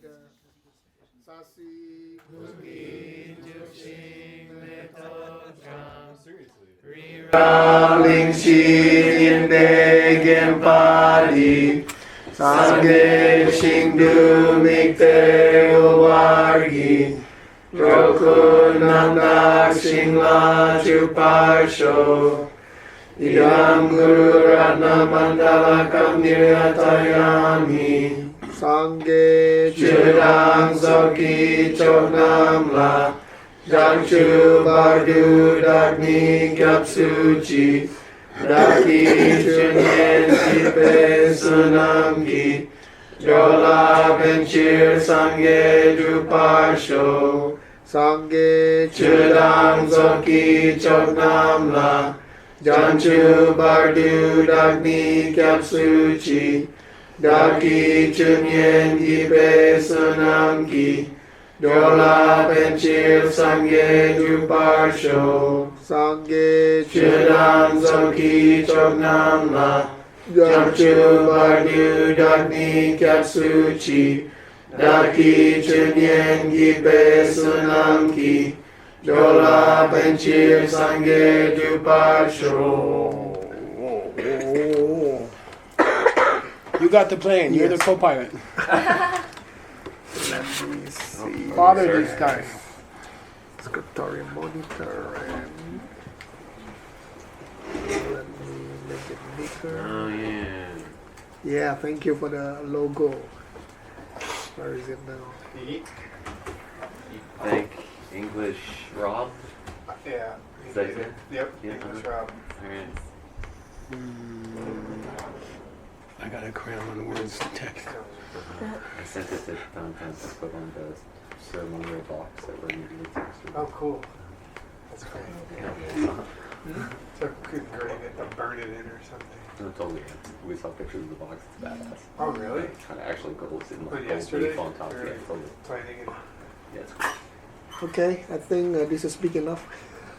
the Sasi Raling Shin Degen Padi Sange Shingdu Mikte Wargi Rokunanda Shingla Chuparsho Idam Guru Ratna Mandala Kamniyatayami Sangye Chudang Soki Choknamla Jangchu Bardu Dagni Gyapsuchi Daki Chunyen Tipe Sunamki Jola Benchir Sangye Druparsho Sangye Chudang Soki Choknamla Janchu Bardu Dagni Kyapsuchi Daki Chunyen Ibe Sunamki Dola Benchir Sangye Druparsho Sangye Chudang Soki Choknamla Janchu Bardu Dagni Kyapsuchi Daki Chunyen Ibe Sunamki Jola Benchir Sangye Druparsho. You got the plane. You're the co-pilot. Let me see. Father these guys. Scriptorial monitor and let me make it bigger. Oh yeah. Yeah, thank you for the logo. Where is it now? Thank English Rob. Yeah. Is that it? Yep. Yeah. English Rob. Alright. I got a cram on the words text. I sent it to Downtown to put on the ceremonial box that we're usually texting. Oh, cool. That's great. Yeah. So could grade it or burn it in or something. No, totally. We saw pictures of the box. It's badass. Oh, really? It kind of actually goes in But like gold yesterday, leaf on top. we were Yeah, totally. planning it. Yeah, it's cool. Okay, I think this is big enough.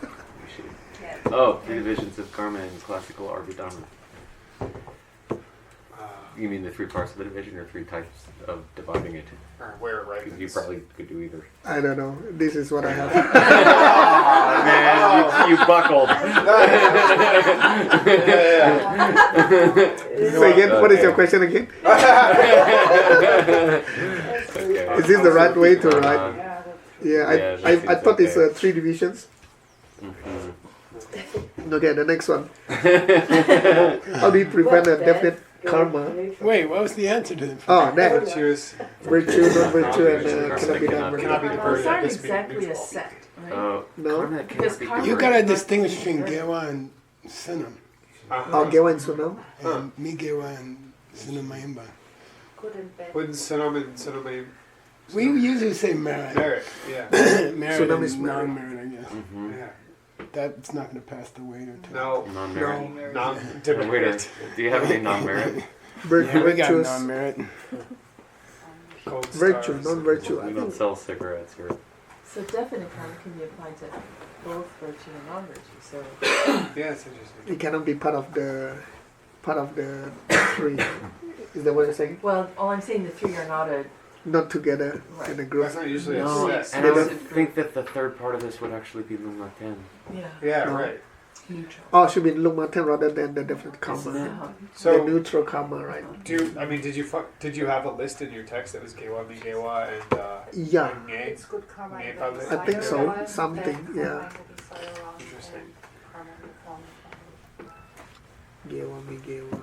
We should. Oh, 3 divisions of karma and classical Abhidharma. You mean the 3 parts of the division or 3 types of dividing it? Or where it Because you ripens. probably could do either. I don't know. This is what I have. Oh, man, you buckled. Say again, what is your question again? Is this the right way to write? Yeah, I thought it's 3 divisions. Mm-hmm. Okay, the next one. How do you prevent a definite karma? Wait, what was the answer to the Oh, that. Virtuous. Virtue, non-virtue, and cannot be done. Cannot be Virtue. diverted. Those aren't This would be exactly a neutral. set, right? Oh, No? karma Because cannot be karma- You diverted. gotta distinguish between Gewa and Sinam. Oh, Gewa and Sunam? And me Gewa and Sinamaimba. Wouldn't cinnamon and cinnamon We usually say merit. merit? Yeah. Merit Sunam and is merit. non-merit, I guess. Mm-hmm. Yeah. That's not gonna pass the weight or two. No. Non-merit. No. Non-demerit. Do you have any non-merit? Yeah, we got Virtuous. non-merit. Gold Virtue, stars. non-virtue. We I don't think. sell cigarettes here. So definite karma can be applied to both virtue and non-virtue. So Yeah, it's interesting. It cannot be part of the 3. Is that what you're saying? well, all I'm saying, the 3 are not a Not together in a group. That's not usually No, a and set. I Yeah. would think that the 3rd part of this would actually be Luma 10. Yeah, No. right. neutral. Oh, it should be Lugmaten rather than the definite Isn't karma. it? Uh-huh. The So, neutral karma, right? did you have a list in your text that was Gewa, Migewa, and Yeah, and Nge? It's good karma. Yeah, and probably. I think so. Something, yeah. Interesting. Gewa, Migewa.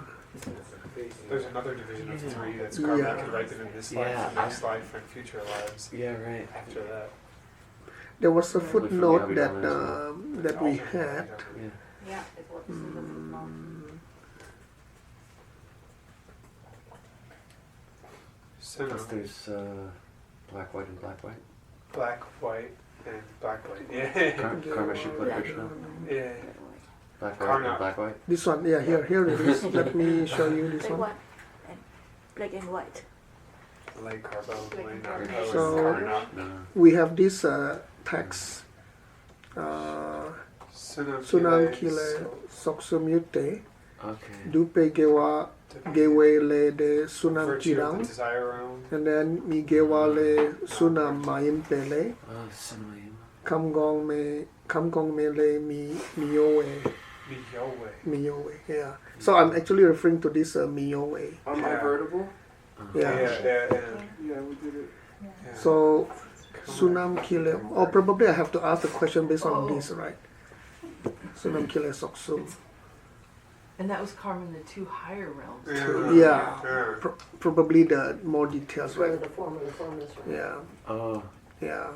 There's another division of 3 that's karma. Yeah. You could write them in this life, Yeah, the next life, and future lives Yeah, right. after that. There was a footnote that Abhidharma that we had. Yeah. Yeah, it works in the footnote. Plus Cinnamon, there's black, white, and black, white. black, white, and black, white. Yeah. Karma Shukla Krishna. Yeah. Black, white, Karna. and black, white. This one, yeah, here it is. Let me show you this Black one. white and black and white. Lay Carbo, Lay Like Narco, So- and Karna. No. We have this text. Sunam Sunam Kile Soksumyute Okay. Dupe Gewa เกเวเลเดสุนัมจิ Virtue รั of ง the desire realm. and then มีเกวาเลสุนัมมายินเปเล Sinoyim. คำกองเมเลมีโยเว Miyowe. มีโยเว yeah so I'm actually referring to this มีโยเว On my vertible? yeah Yeah. Yeah, we did it. Yeah. so Sunam Kile or probably I have to ask the question based on this right Sunam Kile Soksum And that was carving the two higher realms. yeah Yeah. probably the more details Where right the formless one. yeah Oh, yeah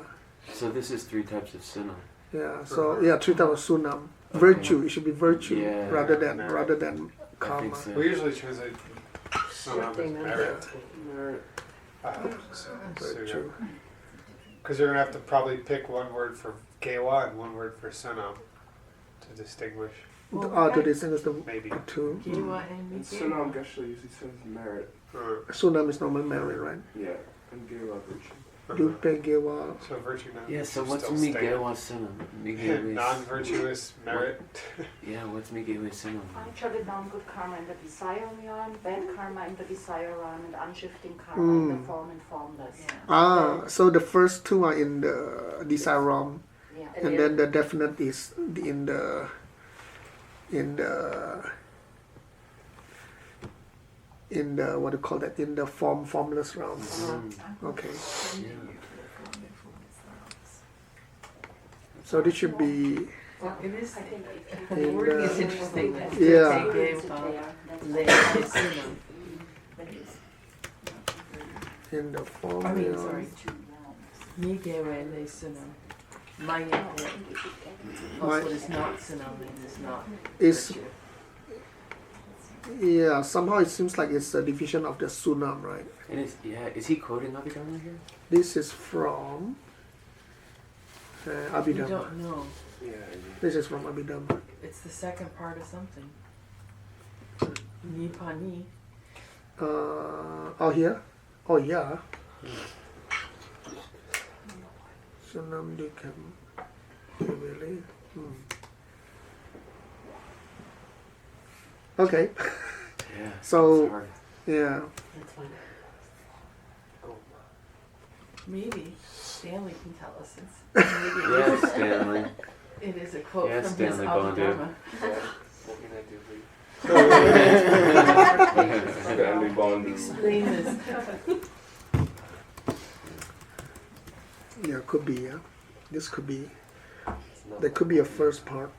so this is 3 types of Sinam. yeah so yeah 3,000 Sunam virtue it should be virtue Yeah. rather than I karma think so. We usually translate Sunam as Shifting and merit. Merit. virtue Because you're gonna have to probably pick one word for Gewa and one word for Sunam to distinguish. to distinguish the Maybe. two Gewa and And Mige. Sunam Geshe usually says merit. Sunam is normal merit right Yeah. And Gewa virtue. Dupe Gewa So virtue non. Yeah, so what's still staying. Migewa Sinam? Migewa Non-virtuous merit. Yeah, what's Migewa Sinam? Unshifted non-good karma in the desire realm, bad karma in the desire realm, and unshifting karma in the form and formless. Yeah. so the first two are in the desire realm Yeah. and then the definite is in the what do you call that in the formless realm okay so this should be Well, it is. I think if you The In wording the- is interesting. That Yeah. They gave Le Sunam. in the form I mean, realm. sorry. Mige Le Sunam. Maya. Also, it's not Sunam and it's not. It's- virtue. Yeah, somehow it seems like it's a division of the Sunam, right? And is he quoting Abhidhamma here? This is from We Abhidhamma. don't know. Yeah. This is from Abhidhamma. It's the second part of something. Nipani. Oh here? Oh yeah. Sunam Dikam. Really? Okay. Yeah. So it's hard. yeah. That's fine. Maybe Stanley can tell us. Maybe Yeah, Stanley. it is a quote Yeah, from Stanley his Bondu. Abhidharma. What can I do for you? Stanley Bond. Explain this. Yeah, could be, yeah. This could be. There could be a first part.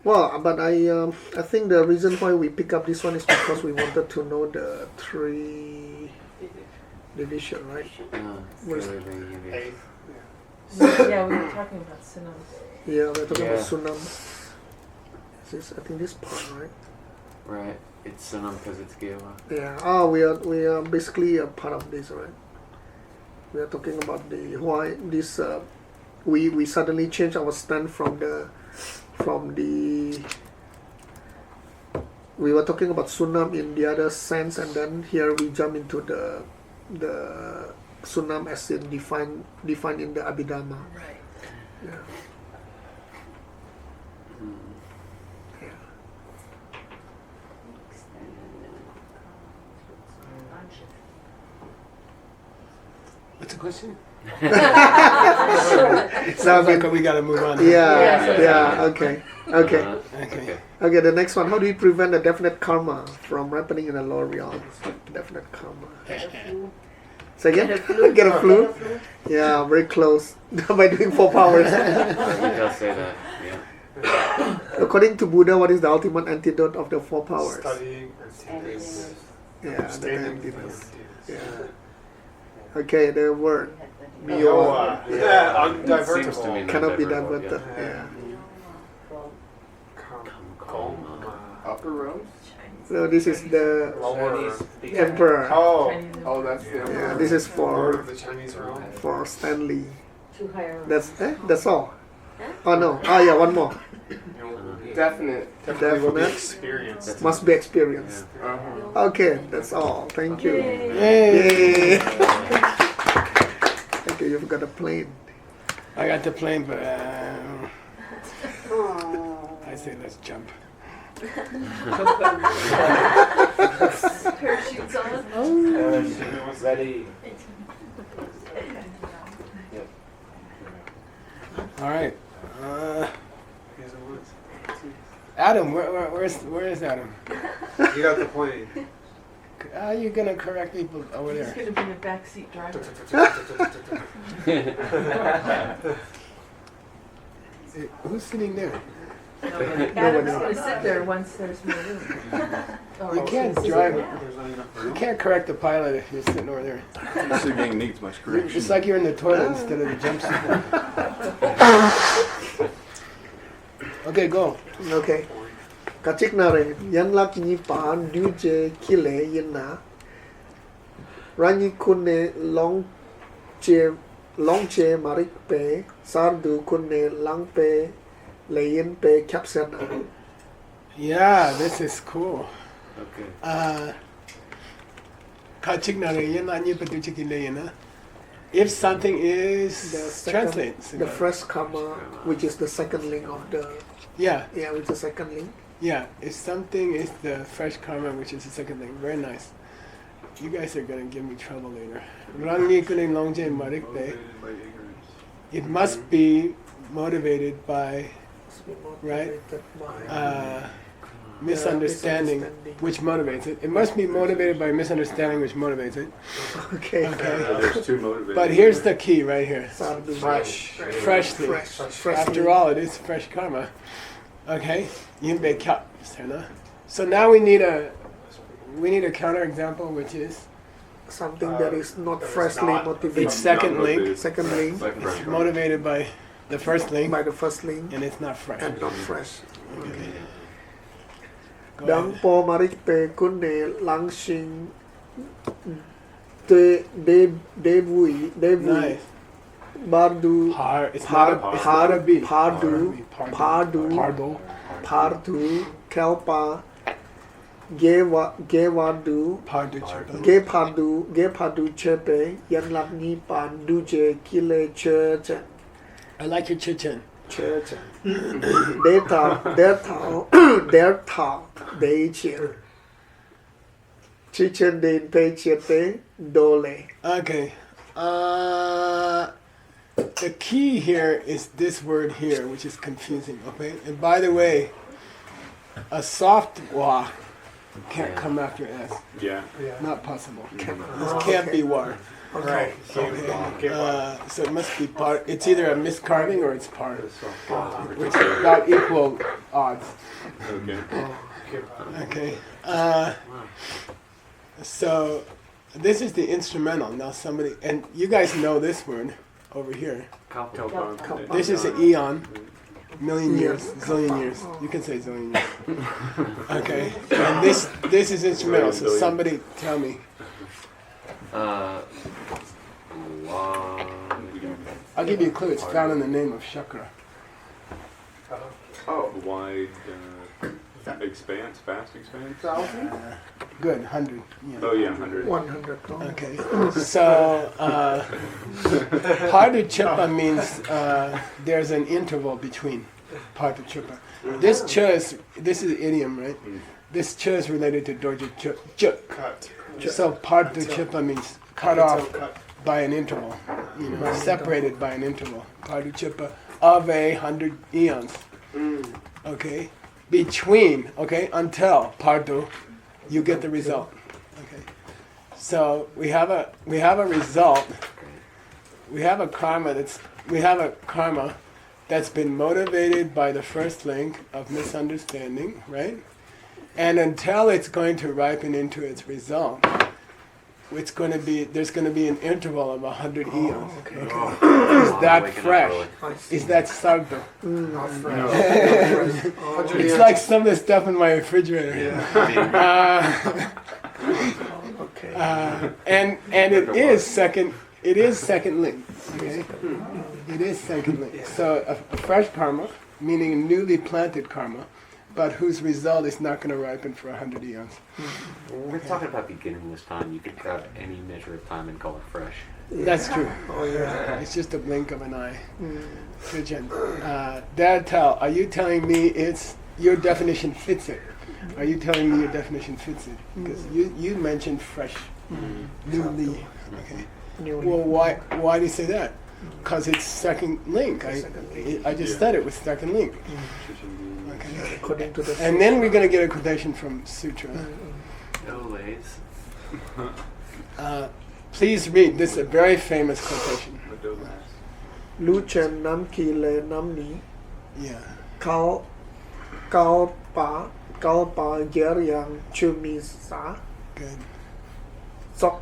Well, but I think the reason why we pick up this one is because we wanted to know the 3 division, right? Where's- Eighth. Yeah, we were talking about Sunam. Yeah, we're talking about Yeah. Sunam. This, I think this part, right? Right. It's Sinam because it's Gewa. Yeah. Oh, we are basically a part of this, right? We are talking about the why this. We suddenly change our stand from the. We were talking about Sunam in the other sense, and then here we jump into the Sunam as in defined in the Abhidhamma. Right. Yeah. What's the question? Sounds like we gotta move on. yeah. Okay. Okay. Okay, the next one. How do you prevent the definite karma from happening in the lower realms? Definite karma. Say again? Get a flu? Yeah, very close. By doing 4 powers. They'll say that. Yeah. According to Buddha, what is the ultimate antidote of the 4 powers? Studying and Yeah, the standing. antidote. Yeah. Okay, the word. Mioa. Yeah, Seems to me undivertible. Cannot be non-divertible, diverted. yeah. Yeah. Upper realms? So this is the Lower. emperor. Oh. Chinese Oh, that's the Yeah, this is Lord for of the Chinese realm. Stanley. 2 higher. That's all. Oh no. Oh yeah, one more. definite. Definitely will be Definite. experienced. Must be experienced. Uh-huh. Okay, that's all. Thank you. Yay. Yay. Okay, you've got a plane. I got the plane, but Oh. I say let's jump. Parachutes on. Ready. All right. Adam, where is Adam? You got the plane. How are you gonna correct people over He's there? gonna be a backseat driver. Who's sitting there? Adam's gonna sit there once there's more room. Oh, You can't he's drive. sitting there. There's not enough You room. can't correct the pilot if you're sitting over there. Sitting needs much correction. It's like you're in the toilet instead of the jumpsuit. Okay, go. Okay. Kachik nare yan lak ni pa du je kile yina. Rani kunne long che marik pe sardu kunne lang pe leyin pe capsana. Yeah, this is cool. Okay. If something The is second, translate. the first comma, which is the second link of the Yeah, which is the second link. yeah. If something is the fresh karma, which is the second thing, very nice. You guys are gonna give me trouble later. Rangi kuning longje marikpe. Motivated by ignorance. It must be motivated by Must be Right. motivated by misunderstanding, misunderstanding. which motivates it. It must be motivated by misunderstanding, which motivates it. Okay. Okay. There's two motivators. But here's the key right here. Sardu. Fresh. Freshly. Fresh. After all, it is fresh karma. Okay? Yinbe kya. So now we need a counterexample, which is Something that is not that is freshly not- motivated. it's second Not link. motivated. Second link It's motivated by the first link, by the first link and it's not fresh. and not fresh. Okay. Go Dang ahead. po marik pe kunne lang sing de vui Nice. bardu It's not a B. pardu pardu kelpa gewadu Pardu chapa. Gepadu chepe yan ni pan duje kile church I like your chichen. church their talk they cheer chichen din pe chete dole. Okay. The key here is this word here, which is confusing. Okay. And by the way, a soft wa can't come after s. Yeah. Not possible. Yeah. This can't be war. Right. So it must be part. It's either a miscarving or it's part, which is about equal odds. Okay. Okay. So this is the instrumental. Now somebody, and you guys know this word over here. This is an eon, million years, zillion years. You can say zillion years. Okay. And this is instrumental. So somebody tell me. I'll give you a clue. It's found in the name of chakra. Oh, Wide expanse, fast expanse. Good, 100. Yeah. Oh yeah, 100. 100 Okay. So, Pardu Chipa means there's an interval between Pardu Chipa. This is idiom, right? This cha is related to Dorje ch. Cut. So Pardu Chipa means cut off Cut. by an interval, separated by an interval. Pardu Chipa of 100 eons. Okay? Between, okay, until Pardu, you get the result. Okay. So we have a result. We have a karma that's been motivated by the first link of misunderstanding, right? And until it's going to ripen into its result, there's going to be an interval of 100 eons. Okay. Is that fresh? Is that sardo? Not fresh. It's like some of the stuff in my refrigerator. Okay. And it is second link. Okay? It is second link. So a fresh karma, meaning a newly planted karma, but whose result is not going to ripen for 100 eons. When we're talking about beginningless time, you could grab any measure of time and call it fresh. That's true. Oh yeah. It's just a blink of an eye. Pigeon. Dad, are you telling me it's your definition fits it. Are you telling me your definition fits it? Because you mentioned fresh, newly. Okay. Well, why do you say that? Because it's second link. I just said it was second link. Okay. According to the And then we're going to get a quotation from Sutra. No ways. Please read. This is a very famous quotation. รู้เช่นน้ำกีเลน้ำนี้ Yeah. เขาป่าเยอะยังชื่อมีสา Good. ซอก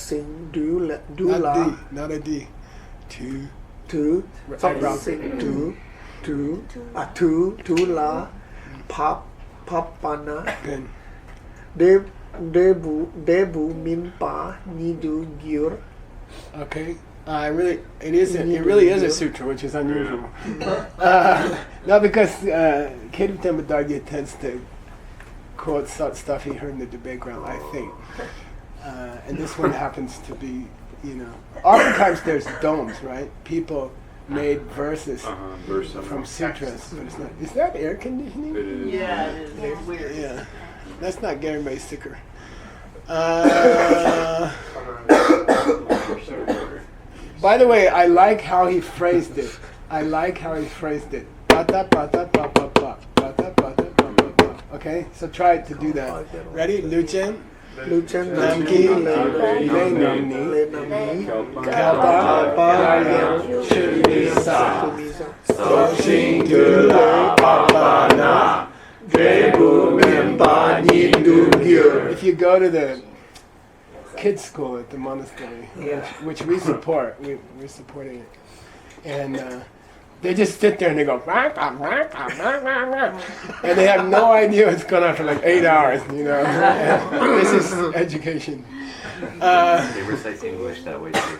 สิงดูลา Not a D. Two. ถือซอกสิงถือลาพับปานะ Good. เดบูมินปานีดูกิร์ Okay. It really is a sutra, which is unusual. Not because Ketu Tempadagya tends to quote stuff he heard in the debate ground, I think. And this one happens to be, oftentimes there's domes, right? People made verses from sutras, but it's not. Is that air conditioning? It is. Yeah, it is. It's weird. Yeah. That's not Gary May sticker. By the way, I like how he phrased it. Okay, so try to do that. Ready? Luchen, รู้เช่น Namki, น้ำกี Le เล Namni, น้ำนี้ Kalpa, ป่าเย Paya, อะ Shunisa, ชื่อมีสา Soshin Dula Papana, Debu Mempa Nidugir. If you go to the kids school at the monastery, which we support, we're supporting it, and they just sit there and they go, and they have no idea what's going on for like 8 hours, This is education. They recite English that way too.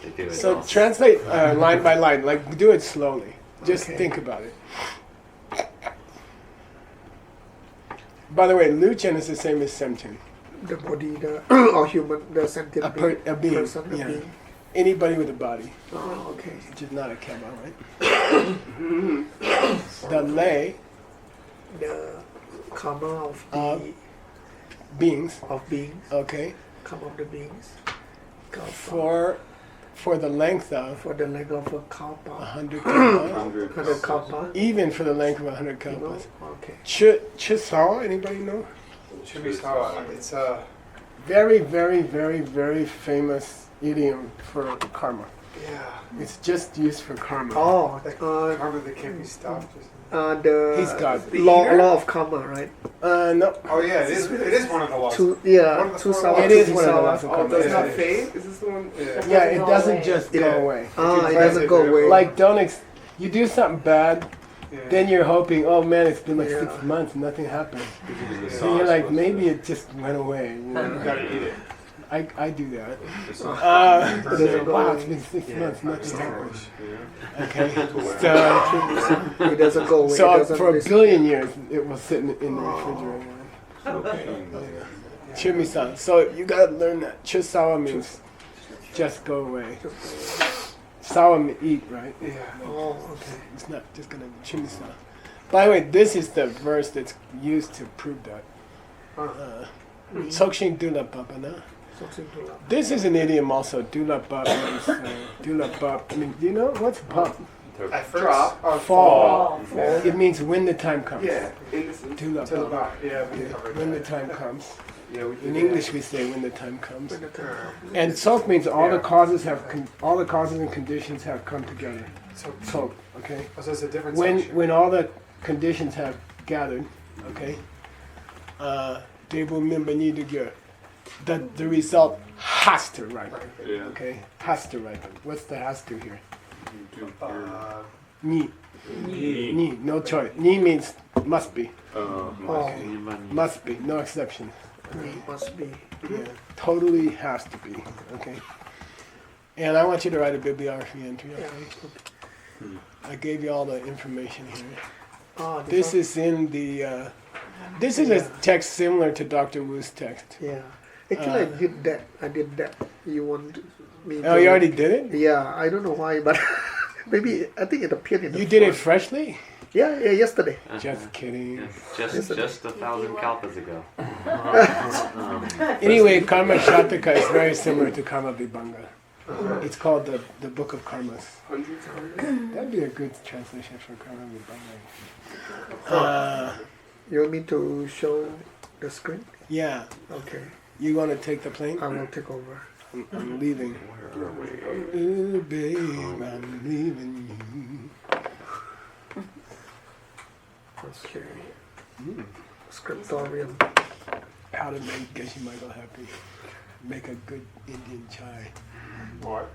They do it So all. translate line by line, like do it slowly. Just think about it. By the way, Luchen is the same as Semchen. the body or human the sentient A being, person a yeah. being. Anybody with a body, Oh, okay. which is not a kema, right? The lay The karma of beings, beings, okay, karma of the beings. Kalpa. for the length of For the length of a kalpa, 100 kalpas, 100 kalpa. even for the length of 100 kalpas. Okay. Chisal, anybody know? Chimisawa. It's a Very, very, very, very famous idiom for karma. It's just used for karma. Oh, karma that can't be stopped. He's God. law of karma, right? No. Oh yeah, it is one of the laws. Two sawa. It is one of the laws of Oh, karma. does Yeah. not fade? Is this the one? Yeah, it doesn't just go Yeah. away. It doesn't go away. Like, you do something bad, Yeah. then you're hoping, oh man, it's been like Yeah. 6 months and nothing happened. Because the So sauce you're like, was maybe it just went away. You gotta eat it. I do that. the sauce. Wow, it's been 6 months, nothing happened. Yeah. Okay, It doesn't go away. so It doesn't for a dis- billion years, it will sit in the refrigerator. Chimisan. So you gotta learn that. Chisawa means just go away. Sawa means eat, right? Yeah. Oh, okay. It's not just gonna chimisa. By the way, this is the verse that's used to prove that. Sokshin dula papana. Something to love. This is an idiom also. Dula pap means dula pap. I mean, do you know what's pap? At first, Fall. It means when the time comes. Yeah. In this. Dula to the pap. back. Yeah, we covered When the that. time comes. Yeah, we In English, we say when the time comes. When the time- And sok means all the causes and conditions have come together. So, Sok, okay. so it's a different When section. when all the conditions have gathered, okay. Debu mimbani dugyo. The result has to ripen. Yeah. Okay, has to ripen. What's the has to here? Ni. Ni. No choice. Ni means must be. Oh, Must be. No exception. it must be. Yeah. Totally has to be. Okay. And I want you to write a bibliography entry. Okay. I gave you all the information here. Oh, This is in the. This is a text similar to Dr. Wu's text. Yeah. Actually, I did that. You want me to... Oh, you already did it? Yeah, I don't know why, but maybe I think it appeared in the You did it front. freshly? Yeah, yesterday. Just kidding. Yes, just 1,000 kalpas ago. Anyway, Karma Shataka is very similar to Karma Vibhanga. It's called the Book of Karmas. That'd be a good translation for Karma Vibhanga. You want me to show the screen? Yeah. Okay, You want to take the plane? I will take over. I'm leaving. Ooh, babe, I'm leaving Okay. Scriptorium. you. How to make Geshe Michael happy. Make a good Indian chai. What?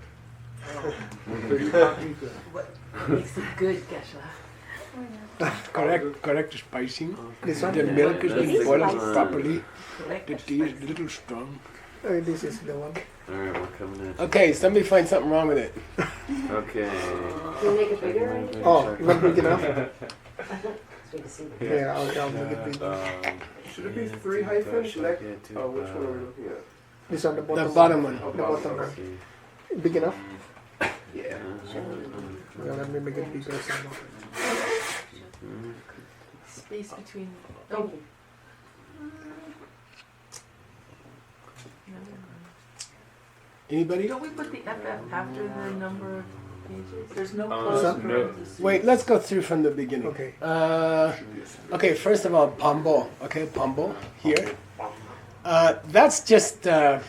What makes a good gesha? Correct spicing. This one? The milk is being boiled Spice. properly. Correct. The tea is a little strong. This is the one. Alright, we're coming in. Okay, somebody find something wrong with it. Okay. Can you make it bigger? Oh, you want big enough? So we can see it. Yeah, I'll make it big. Should it be 3 hyphens? Like, which one are we looking at? This on the bottom. The bottom one. The bottom one. Big enough? Yeah. Yeah, let me make it bigger some more. Space between. Thank Oh, you. never mind. Anybody? Don't we put the FF after the number of pages? There's no No. Wait, let's go through from the beginning. Okay. Okay, first of all, Pambo. Okay, Pambo here. That's just a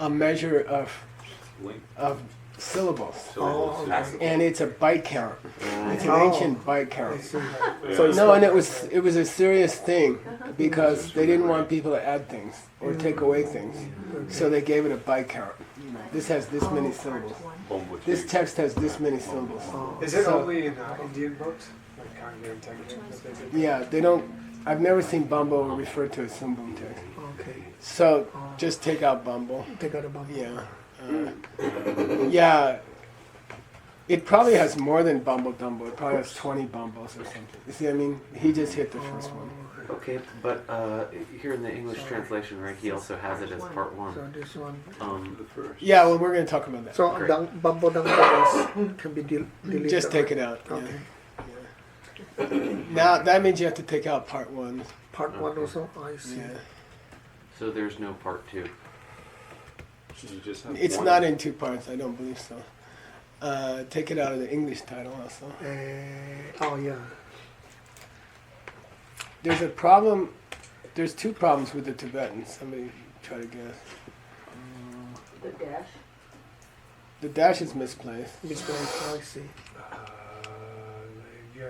measure of syllables. Oh, okay. And it's a byte count. It's an Oh. ancient byte I count. see. So No, and it was a serious thing because they didn't want people to add things or take away things. So they gave it a byte count. This has this many syllables. This text has this many syllables. Is it So- only in Indian books? Like Kangi and Tengu that they did? Yeah, they don't. I've never seen Bumbo referred to as Sumbum text. Okay. So just take out Bumbo. Take out the bump. Yeah. Yeah. It probably has more than Bumbo Dumbo. It probably has 20 Bumbos or something. You see what I mean? He just hit the first one. Okay, but here in the English translation, right, he also has it as part one. So this one. the first. Yeah, well, we're going to talk about that. So Great. bumbo dumbo can be deleted. Just take right? it out. Yeah. Okay. Now, that means you have to take out part one. Part one also. I see. Yeah. So there's no part two. You just have It's one. not in 2 parts. I don't believe so. Take it out of the English title also. Oh yeah. There's a problem. There's 2 problems with the Tibetan. Somebody try to guess. The dash. The dash is misplaced. Misplaced. I see. Yeah.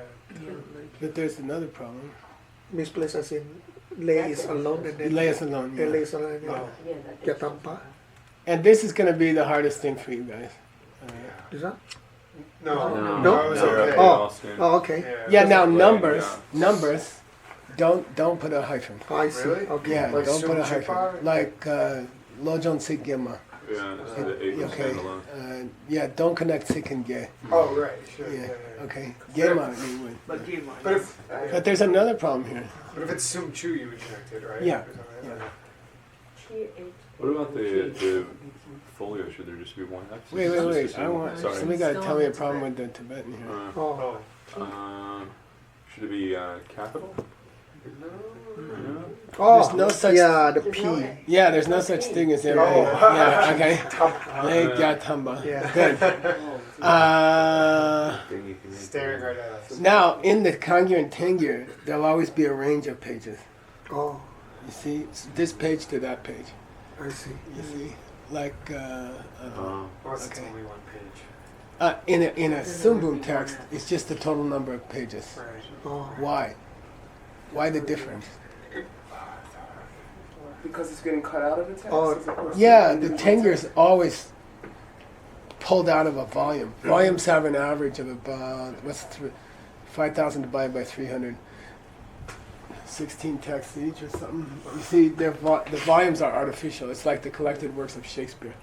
But there's another problem. Misplaced as in lay is alone and then Lay us alone. lay Yeah. is alone and then Yeah, that dash. yatampa. And this is going to be the hardest thing for you guys. Is that? No. No? That was No. okay. Oh. Oh, okay. Yeah. Now Like, numbers. Don't put a hyphen. Oh, I see. Really? Okay. Yeah, Like don't put a Sum hyphen. Chipar? Like Lojon Sik Gema. Yeah, it's the eight Okay. standalone. Yeah, don't connect Sik and Ge. Oh, right. Sure. Yeah. Yeah. Okay. Gema you would. But if But there's another problem here. it's Sum Chu, you would connect it, right? Yeah. Or something like that. What about the folio? Should there just be one X? Wait. Just I assume- want. Sorry. Somebody got to tell me a problem with the Tibetan here. Oh. Oh. Should it be capital? Oh. There's no such- Yeah, the There's P. no A. Yeah, there's no such thing as MA. Oh. Yeah. Okay. Lake Yatamba. Yeah. Good. Thing you can make. Staring right at us. Now, in the Kangyo and Tengyur, there'll always be a range of pages. Oh, You see, it's this page to that page. I see. You see, like Unless it's Okay. only one page. in a Sumbum text, it's just the total number of pages. Right. Oh. Why? Why the difference? Because it's getting cut out of the text? Oh. as opposed to Yeah, the individual Tengyur text? is always pulled out of a volume. Volumes have an average of about 5,000 divided by 300. 16 texts each or something. You see, the volumes are artificial. It's like the collected works of Shakespeare.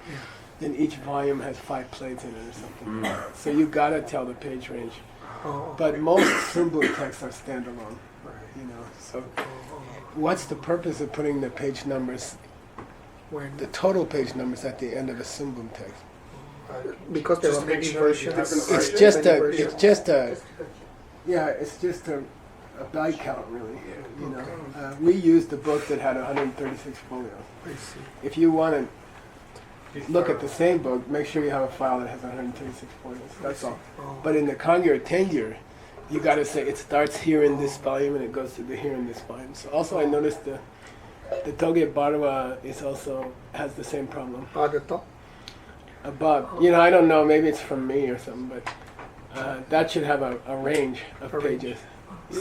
Then each volume has 5 plays in it or something. So you gotta tell the page range. Oh. But most Sumbum texts are standalone. Right. You know. So what's the purpose of putting the page numbers, When the total page numbers at the end of a Sumbum text? because there Just are to make many sure you versions. have It's Many just a. versions. It's just a. Yeah, it's just a byte count, really. You know, we used a book that had 136 folios. I see. If you want to look at the same book, make sure you have a file that has 136 folios. That's all. Oh. But in the Kangyur Tengyur, you got to say it starts here in this volume and it goes to the here in this volume. So also, I noticed the Toge Barwa is also has the same problem. The top. Above, you know, I don't know, maybe it's from me or something, but that should have a range of A range. pages. We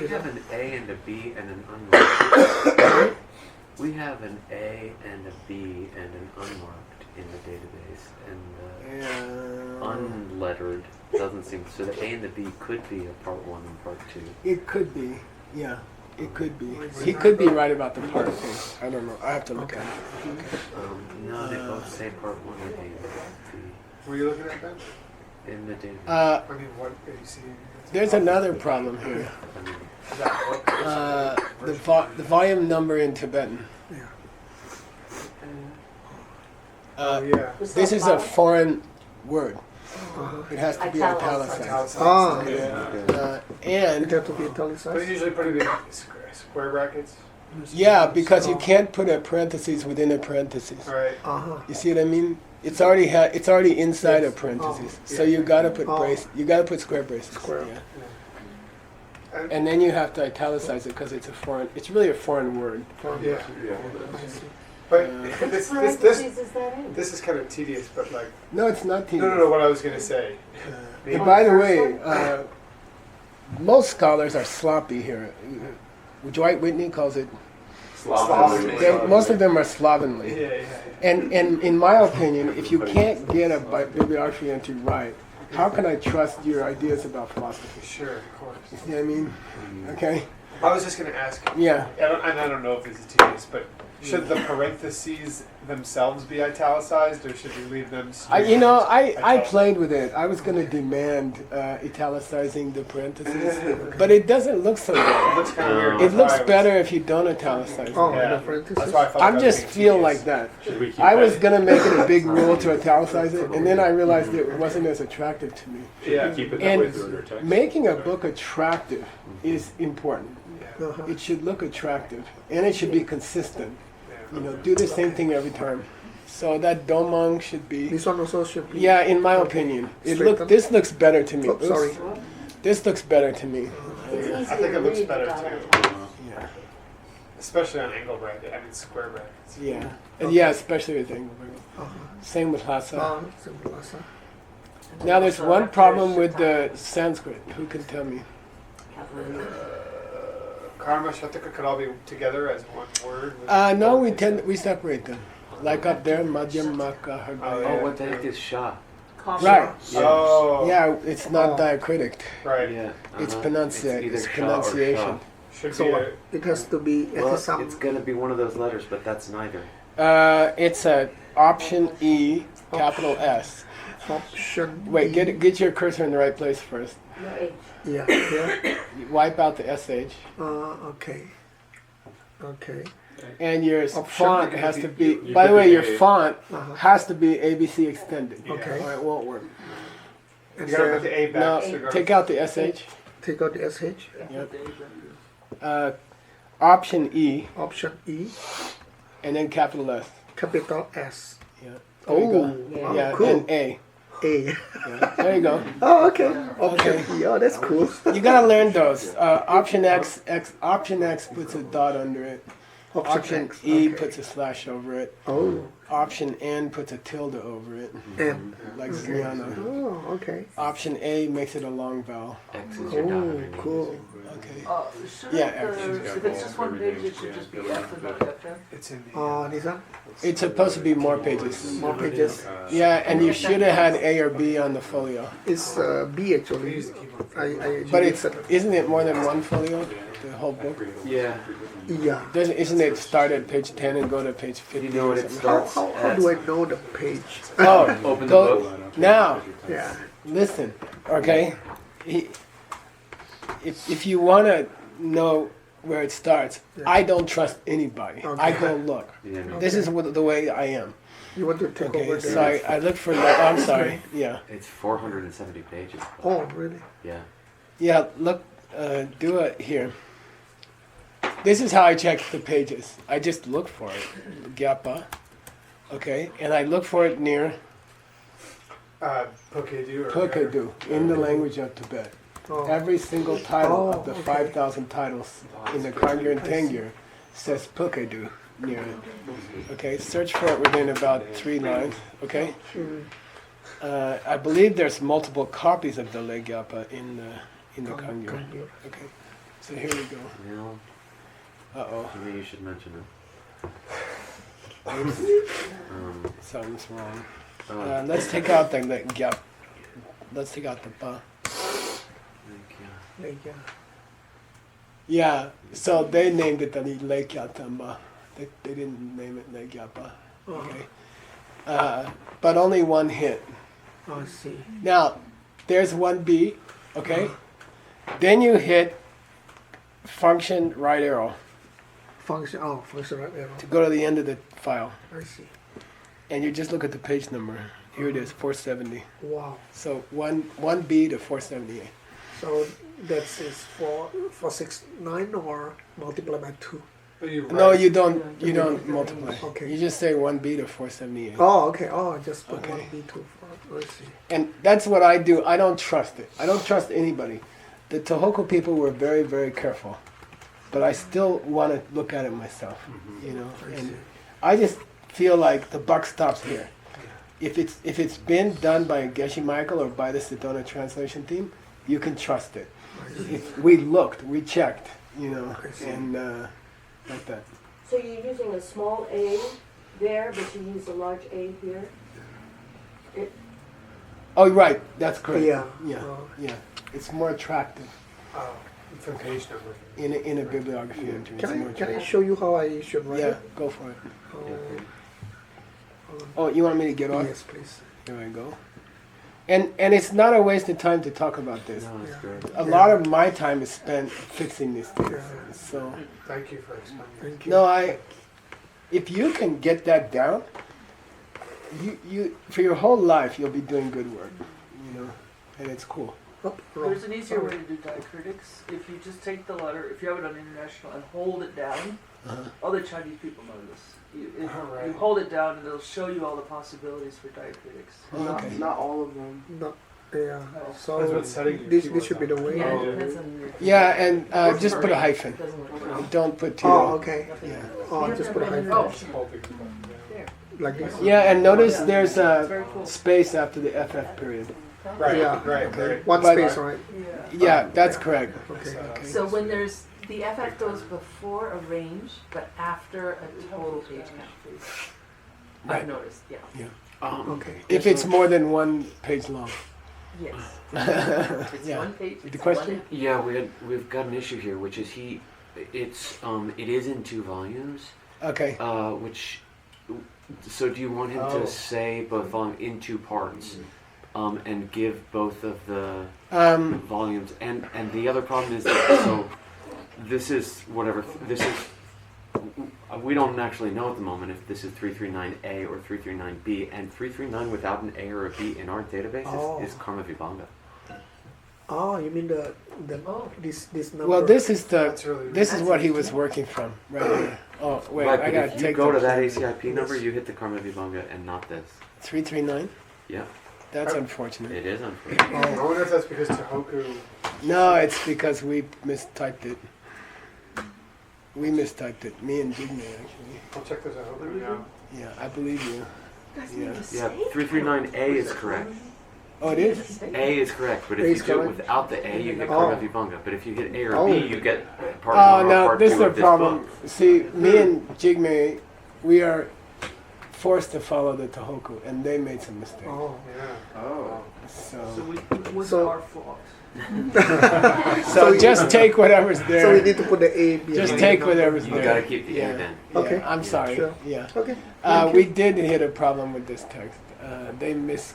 have an A and a B and an unmarked. We have an A and a B and an unmarked in the database, and unlettered doesn't seem. So the A and the B could be a part 1 and part 2. It could be, yeah, it could be. He could be right about the part thing. I don't know. I have to look at it. No, they both say part 1 and A and B Were you looking at that? in the database. I mean, what are you seeing? There's another problem here. I mean, Is that book? The volume number in Tibetan. Yeah. Oh, yeah. This is a foreign word. Uh-huh. It has to be Italicized. italicized. Ah, And it have to be But they italicized. usually put it in square brackets. yeah, because you can't put a parentheses within a parentheses. Right. Uh-huh. You see what I mean? It's already inside a parentheses. So you gotta put you gotta put square braces. Square. Yeah. And, And then you have to italicize it because it's really a foreign word. yeah. Yeah. I see. But What this parentheses is that in? this is kind of tedious, but like No, it's not tedious. no. What I was gonna say. And by the way, most scholars are sloppy here. Dwight Whitney calls it. Most of them are slovenly. Yeah. And in my opinion, if you can't get a bibliography entry right, how can I trust your ideas about philosophy? Sure, of course. You see what I mean? Okay. I was just gonna ask. Yeah. I don't know if this is tedious, but should the parentheses themselves be italicized, or should we leave them? I played with it. I was going to demand italicizing the parentheses, but it doesn't look so It good. looks kind of weird. It That's looks why I was- better if you don't italicize it. Oh, Yeah. the parentheses. That's why I felt I like just was feel being like tedious. that. Should we keep I was that? going to make it a big rule to italicize it, and then I realized it wasn't as attractive to me. Yeah. Keep it that way And through their text. making a book attractive is important. Yeah. Uh-huh. It should look attractive, and it should be consistent. Yeah. You know, do the same thing every time. So that domang should be. This one also should be. Yeah, in my opinion, Straighten. this looks better to me. Oh, sorry. This looks better to me. It's easy I think to it looks read better without too, Yeah, especially on angle bracket. I mean square brackets. yeah, and yeah, especially with Engelberg. Uh-huh. Same with Lhasa. Simple Lhasa. Now there's one problem with the Sanskrit. Who can tell me? Karma Shataka could all be together as one word. with- No, we separate them. Like up there, Madhyam Maka Oh, oh, yeah. what the heck is Shah? Right. Oh. Yeah, it's not Oh. diacritic. Right. Yeah. It's either pronunciation. Shah or Pronunciation. Should So be. what? It has to be. It Well, has some. it's gonna be one of those letters, but that's neither. It's a option E, capital S. Option. Wait, E. get your cursor in the right place first. No H. Yeah. Yeah. You wipe out the SH. Okay. Okay. And your Option font E. has to be. You By the put way, the your A. font Uh-huh. has to be ABC extended. Okay. Or it won't work. And You gotta put then the A back. No, so go- take out the SH. take out the SH. Yep. Option E, Option E. and then capital S. Capital S. Yeah. There Oh. you go. Wow, Yeah, cool. and A. A. Yeah. There you go. Oh, okay. Option Okay. E. Oh, that's cool. You gotta learn those. Option X puts a dot under it. Option X. E Okay. puts a slash over it. Oh. Option N puts a tilde over it, M. like Okay. Zriana. Oh, okay. Option A makes it a long vowel. X is your dot Oh, underneath. cool. Okay. Shouldn't Yeah, if it's just one page, it should just be F and not FM? It's in the. This one. It's supposed to be more pages. More pages. Yeah, and you should have had A or B on the folio. It's B actually. Use the keyboard. I But isn't it more than one folio? The whole book? Yeah. Yeah. Isn't it start at page 10 and go to page 50? You know what or it something? starts How at? do I know the page? Oh, Open the go, book. now, Yeah. listen, okay? If you want to know where it starts, Yeah. I don't trust anybody. Okay. I go look. Yeah. This is the way I am. You want to take Okay, over so there? I look for, I'm sorry, yeah. It's 470 pages. Oh, really? Yeah. Yeah, look, do it here. This is how I check the pages. I just look for it, gyapa, okay, and I look for it near Pokedu or Pukadu in the language of Tibet. Oh. Every single title of the okay. 5,000 titles in the Kangyo and Tengyur says Pukadu near it. Okay, search for it within about 3 lines. Okay, I believe there's multiple copies of the Legyapa in the Kangyo. Okay, so here we go. Well, Uh-oh, maybe you should mention it. something's wrong. Oh, Let's take out the Legyapa. Let's take out the pa. thank you. Yeah, so they named it the Legyatamba. They didn't name it Legyapa. Okay. But only one hit. I see. Now, there's one B, okay? Then you hit function right arrow Function right arrow. to go to the end of the file. I see. And you just look at the page number. Here it is, 470. Wow. So one B to 478. So that's is 469 or multiply by 2. But you No, write- you don't multiply. Okay. You just say 1B to 478. Oh, okay. Oh, just put Okay. 1B2 for. I see. And that's what I do. I don't trust it. I don't trust anybody. The Tohoku people were very, very careful. But I still want to look at it myself, you know. And I just feel like the buck stops here. If it's been done by Geshe Michael or by the Sedona translation team, you can trust it. If we looked, we checked, you know, and like that. So you're using a small a there, but you use a large A here? Oh, right. That's correct. Yeah. Yeah. Oh. Yeah. It's more attractive for page number. in a bibliography entry. It's more Can I attractive. show you how I should write Yeah, it? go for it. Oh, Oh, you want me to get on? yes, please. Here I go. And it's not a waste of time to talk about this. No, that's great. A lot of my time is spent fixing these things. Yeah. So Thank you for explaining. Thank you. no, if you can get that down, you for your whole life you'll be doing good work. You know, and it's cool. Oh, wrong. There's an easier way to do diacritics. If you just take the letter, if you have it on international, and hold it down, all the Chinese people know this. You hold it down and it'll show you all the possibilities for diacritics. Okay. Not all of them. No, yeah. That's So what setting your this keyboard should be the way. Yeah, Oh, it depends on your. Yeah, and just put a hyphen. It doesn't look Don't put two. Oh, okay. Yeah. Oh, just put a hyphen Oh, like this. Yeah, and notice there's it's a very cool. space after the FF period. Right, Yeah. right, Okay. right. One But- space, right? Yeah, that's correct. Okay. Okay. So when there's, the FF goes before a range, but after a total page count, please. Right. I've noticed, yeah. Okay. If it's more than one page long. Yes. It's Yeah. one page. The it's question? Yeah, we've got an issue here, which is it is in 2 volumes, Okay. which, so do you want him to say both volume in 2 parts, and give both of the volumes, and the other problem is that, so this is we don't actually know at the moment if this is 339A or 339B, and 339 without an A or a B in our database is Karma Vibhanga. Oh, you mean the Oh. this number? Well, this is That's really this is what he was working from right here. Oh wait, Right, I but gotta if you take go to the that ACIP number, you hit the Karma Vibhanga and not this. 339. Yeah, That's unfortunate. it is unfortunate. I wonder if that's because Tohoku. No, it's because we mistyped it. We mistyped it. Me and Jigme actually. I'll check this out right now. Yeah, I believe you. Yeah. Yeah, 339A is correct. Oh, it is. A is correct, but A if is you do it correct? without the A, you get Oh. Karma Vibhanga. But if you hit A or Oh. B, you get part Oh 1 or no, part this 2 is a of this problem. book. See, me and Jigme, we are forced to follow the Tohoku, and they made some mistakes. Oh. Yeah. Oh. So So, it was So- our fault. so just take whatever's So we there. need to put the A. behind Just the take number. whatever's You there. gotta keep the Yeah. A then. Yeah, Okay. I'm sorry. Sure. Yeah. Okay. We did hit a problem with this text. They miss.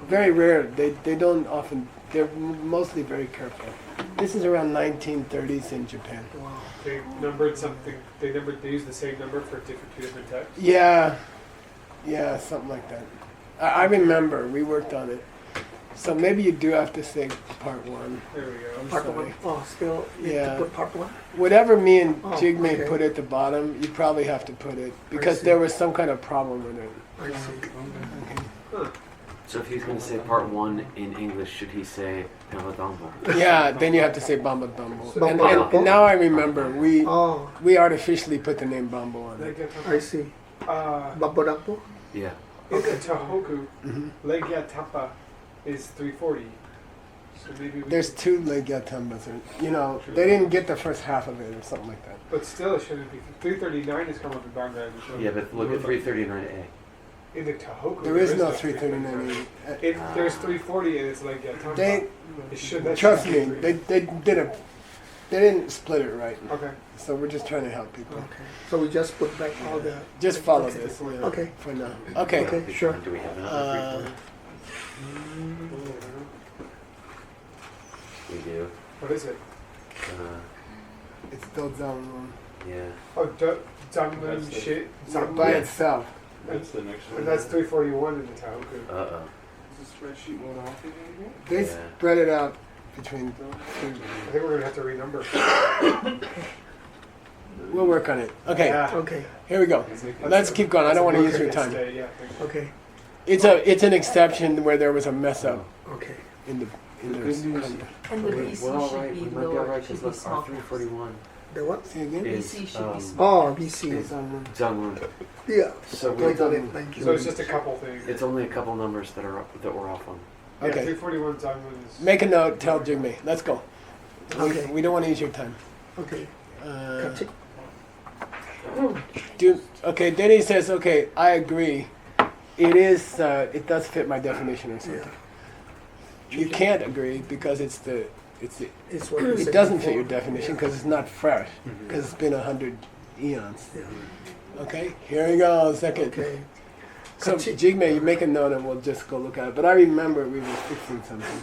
Very rare. They don't often. They're mostly very careful. This is around 1930s in Japan. Wow. They numbered something. They used the same number for two different texts. Yeah, something like that. I remember we worked on it. So maybe you do have to say part one. There we go. I'm Part sorry. one. Oh, still need Yeah. to put part one. Whatever me and Oh, Jigme okay. put at the bottom, you probably have to put it because see. there was some kind of problem with it. I see. So if he's going to say part one in English, should he say Peladambo? Yeah, then you have to say Bamba Bumbo. And Bamba. now I remember, Oh, we artificially put the name Bumbo on it. I see. Babodampo. Yeah. In the Tohoku, Mhm. Legia Tapa is 340. So maybe we There's two Legiatambas. You know, they didn't get the first half of it or something like that. But still, it shouldn't be. 339 is coming up in Bangladesh. Yeah, but look at 339A. In the Tohoku, There is no 339. There's 340 and it's Legia Tapa. They, It should, that trust should me, be they didn't split it right. Okay. So we're just trying to help people. Okay. So we just put back all the. Just follow Okay. this. Yeah, Okay. For now. Okay. Okay, sure. Do we have another Uh, 340? We do. What is it? it's still down Yeah. Oh, That's Zanglin the- shit. by Zanglin. itself. That's the next And one. that's 341 in the Tohoku. Uh-oh. Is the spreadsheet one off again? They Yeah. spread it out between. I think we're gonna have to renumber. We'll work on it. Okay. Yeah. Okay. Here we go. Let's keep going. I don't want to use your Yes, time. yeah. Okay. It's an exception where there was a mess up Okay. in the The good news- content. And the We're BC all should right. be We might be all lower, right should because be look, small. R341 The what? Say again. is BC should be Oh, BC. Zanglun. Yeah. So I we got it. Thank you. So it's just a couple things. it's only a couple numbers that we're off on. Yeah, Okay. 341 Zanglin is. Make a note. Tell Jigme. Let's go. Okay. We don't want to use your time. Okay. Uh, Catch it. okay. Then he says, okay, I agree. It is. It does fit my definition or something. You can't agree because it's the. It's what you It said doesn't fit before. your definition because it's not fresh. Because it's been 100 eons. Yeah. Okay. Here we go. Second. Okay. So Catch it. Jigme, you make a note and we'll just go look at it. But I remember we were fixing something.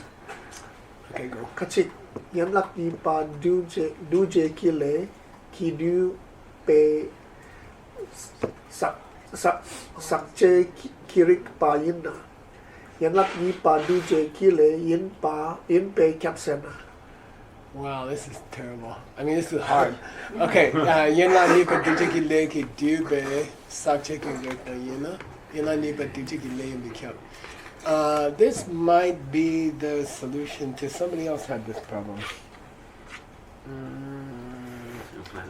Okay, go. Catch it. Yam lak di pa du je kile ki du pe sak che kirik pa yin na. Yam lak di pa du je kile yin pe kapsena. Wow, this is terrible. I mean, this is hard. Okay, yena ni pa dijiki le ki dube sak che ki rekna yena. Yena ni pa dijiki le yin bikyo. This might be the solution to somebody else had this problem.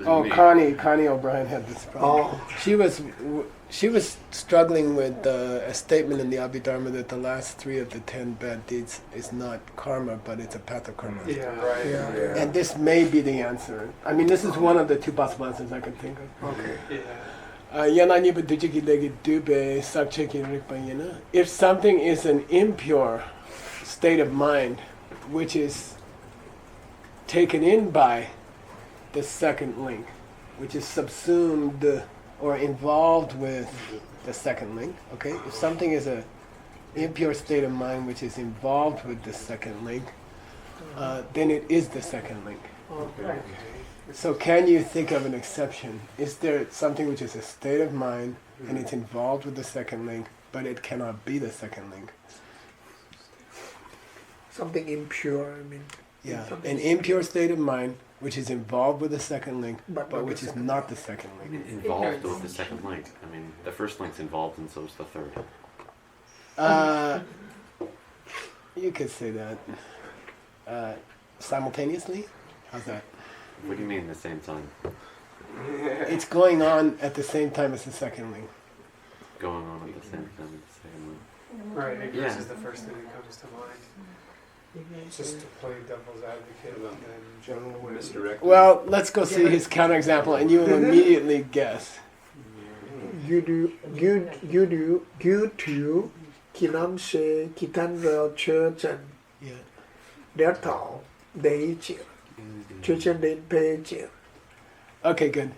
Oh, Me. Connie O'Brien had this problem. Oh. She was struggling with a statement in the Abhidharma that the last 3 of the 10 bad deeds is not karma, but it's a path of karma. Yeah, right. Yeah. And this may be the answer. I mean, this is one of the 2 possible answers I can think of. Okay. Yeah. If something is an impure state of mind, which is taken in by the second link, which is subsumed or involved with the second link, okay? If something is an impure state of mind which is involved with the second link, then it is the second link. Okay. So can you think of an exception? Is there something which is a state of mind and it's involved with the second link, but it cannot be the second link? Something impure, I mean. Yeah, Something an impure state of mind which is involved with the second link, But but not which the is second not the second I link. mean, involved with the second link. I mean, the first link's involved and so is the third. You could say that. Simultaneously? How's that? What do you mean at the same time? It's going on at the same time as the second link. Going on at the same time as the second link. Right, ignorance Yeah. is the first thing that comes to mind. Just to play devil's advocate and then General awareness. Misdirected. Well, let's go see his counterexample and you will immediately guess. You do kinam she kitan real church and Yeah. their tao they cheer. Church and they pay cheer. Okay, good.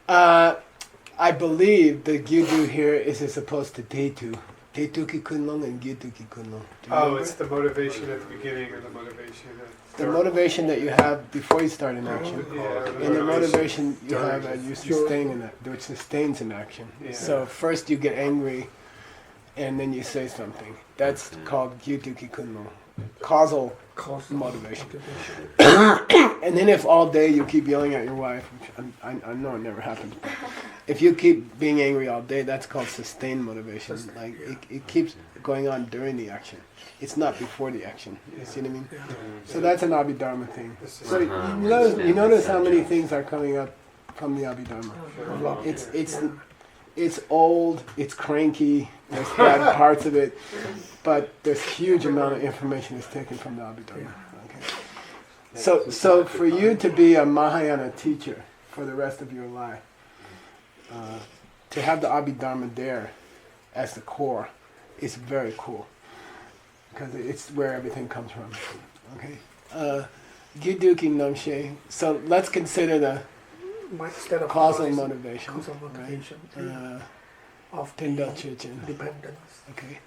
I believe the gyudu here is as opposed to tetu. Tetu ki kunlong and gyudu ki kunlong. Do you oh, remember? it's the motivation at the beginning or the motivation at The motivation that you have before you start an action. Yeah, And the motivation you during. have as you sustain which sustains an action. Yeah. So first you get angry and then you say something. That's Yeah. called gyudu ki kunlong. causal Cause motivation. And then if all day you keep yelling at your wife, which I know it never happens, but if you keep being angry all day, that's called sustained motivation. Like it keeps going on during the action. It's not before the action. You see what I mean? So that's an Abhidharma thing. So you notice how many things are coming up from the Abhidharma. It's old, it's cranky, there's bad parts of it, but there's huge amount of information that's taken from the Abhidharma. Okay. So for you to be a Mahayana teacher for the rest of your life, to have the Abhidharma there as the core is very cool, because it's where everything comes from. Okay. Giduki Namshe. So let's consider the causal motivation. Causal motivation. Right? Of dependence. Okay.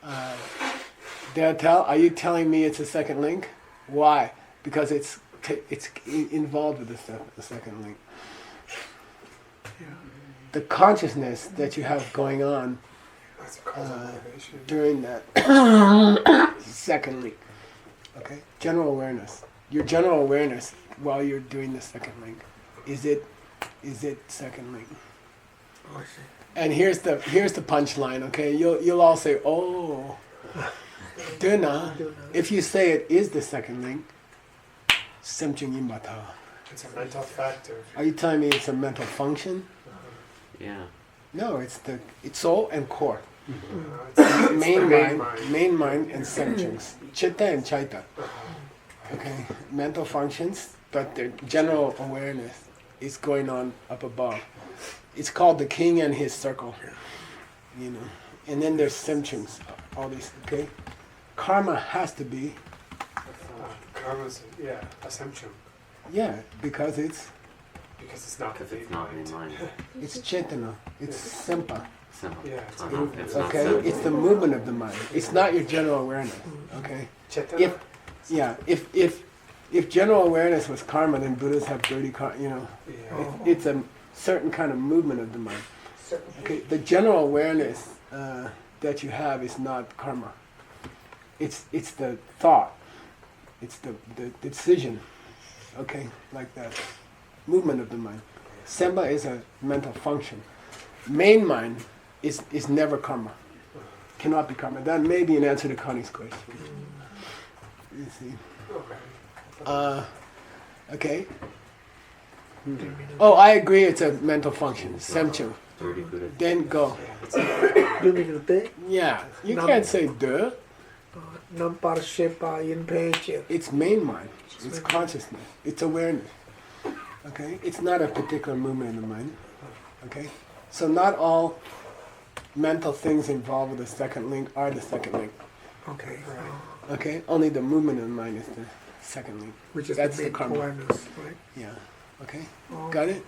Are you telling me it's a second link? Why? Because it's involved with the second link. Yeah. The consciousness that you have going on during that second link. Okay. General awareness. Your general awareness while you're doing the second link. Is it second link? Oh, I see. And here's the punchline, okay? You'll all say, oh, Duna. If you say it is the second link, Semchung Yimbata. It's a mental factor. Are you telling me it's a mental function? Yeah. No, it's soul and core. It's Main mind and Semchungs. Chitta and Chaita. Okay, mental functions, but their general awareness is going on up above. It's called the king and his circle, you know. And then there's Semchungs, all these, okay? Karma has to be... Karma's, assumption. Yeah, because it's not the it's not in mind. It's Chetana, it's Sempa. Simple. Yeah, it's It's not Okay, simple. it's the movement of the mind. It's not your general awareness, okay? Chetana? If general awareness was karma, then Buddhas have dirty karma, you know. Yeah. It's a certain kind of movement of the mind. Okay, the general awareness that you have is not karma. It's the thought. It's the decision. Okay, like that. Movement of the mind. Semba is a mental function. Main mind is never karma. Cannot be karma. That may be an answer to Connie's question. You see. Okay. Oh, I agree it's a mental function. Semchu. Then go. Yeah. You can't say duh. It's main mind. It's consciousness. It's awareness. Okay? It's not a particular movement in the mind. Okay? So not all mental things involved with the second link are the second link. Okay. Okay? Only the movement of the mind is the second link. Which is That's the the big karma. awareness, right? Yeah. Okay? Oh. Got it?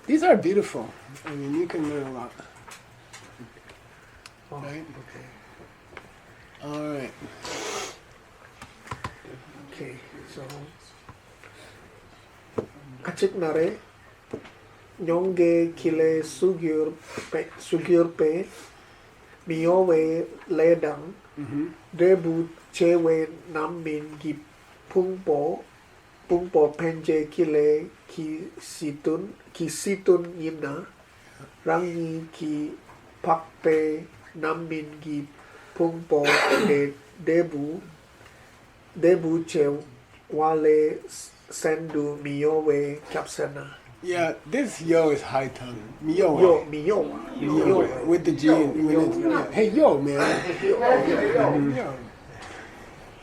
These are beautiful. I mean, you can learn a lot. Oh, Right? okay. All right. Okay, so Achiknare Nyonge Kile Sugyurpe Miyowe Ledang Mm-hmm. Debu Chewe Namin Gi Pungpo Penje Kile Ki Situn Yimna Rangi Ki Pakpe Namin Gi Pungpo Debu Che Wale Sendu Miyowe Kapsana. Yeah, this yo is high tone. Miyo. Miyo. With the G. Hey, yo, man. Yo.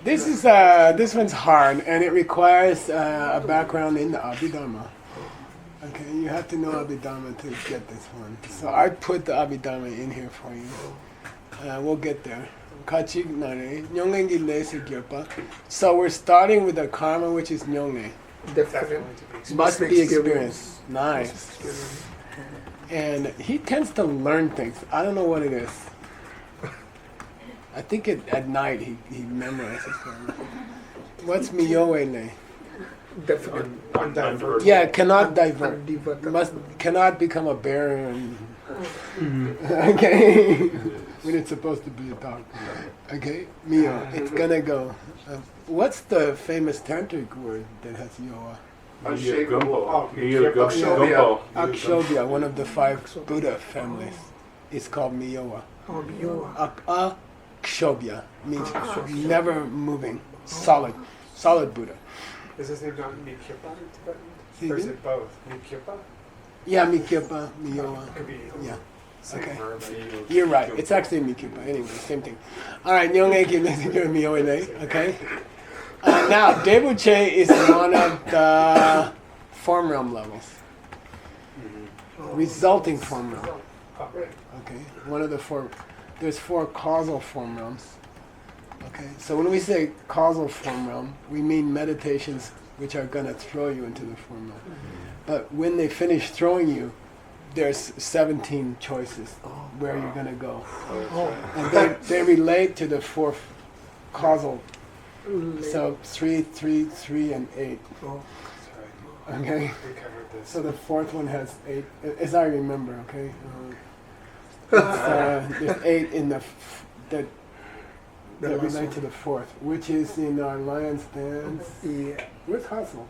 This is this one's hard, and it requires a background in the Abhidharma. Okay, you have to know Abhidharma to get this one. So I put the Abhidharma in here for you. We'll get there. So we're starting with the karma, which is nyongne. Definitely. Must be experienced. Nice. And he tends to learn things. I don't know what it is. I think at night he memorizes them. What's miyowe ne? Definitely. Yeah, cannot divert. Cannot become a bear. And okay. when it's supposed to be a dog. Okay, Mio. It's gonna go. What's the famous tantric word that has yoa? Gumbo. Akshobhya, one of the 5 Buddha families, is called Miyoa. Oh, Mio. Akshobhya means never moving, solid Buddha. Is his name not Mikyopa in Tibetan? See Or is again? it both? Mikyopa? Yeah, Mikyopa, Miyoa. Could be Yeah. same Okay. verb. You're right. It's actually Mikyopa. Anyway, same thing. All right, Nyongeki Messenger Miyoe. Okay. Now, Debuche is one of the form realm levels, resulting form realm. Okay, one of the 4. There's 4 causal form realms. Okay, so when we say causal form realm, we mean meditations which are going to throw you into the form realm. But when they finish throwing you, there's 17 choices where you're going to go. And they relate to the 4 causal. So 3, 3, 3, and 8. Oh. Okay, We covered this. so the 4th one has 8, as I remember. Okay, there's 8 in that relate to the 4th, which is in our lion's dance. Yeah. Where's Hassel?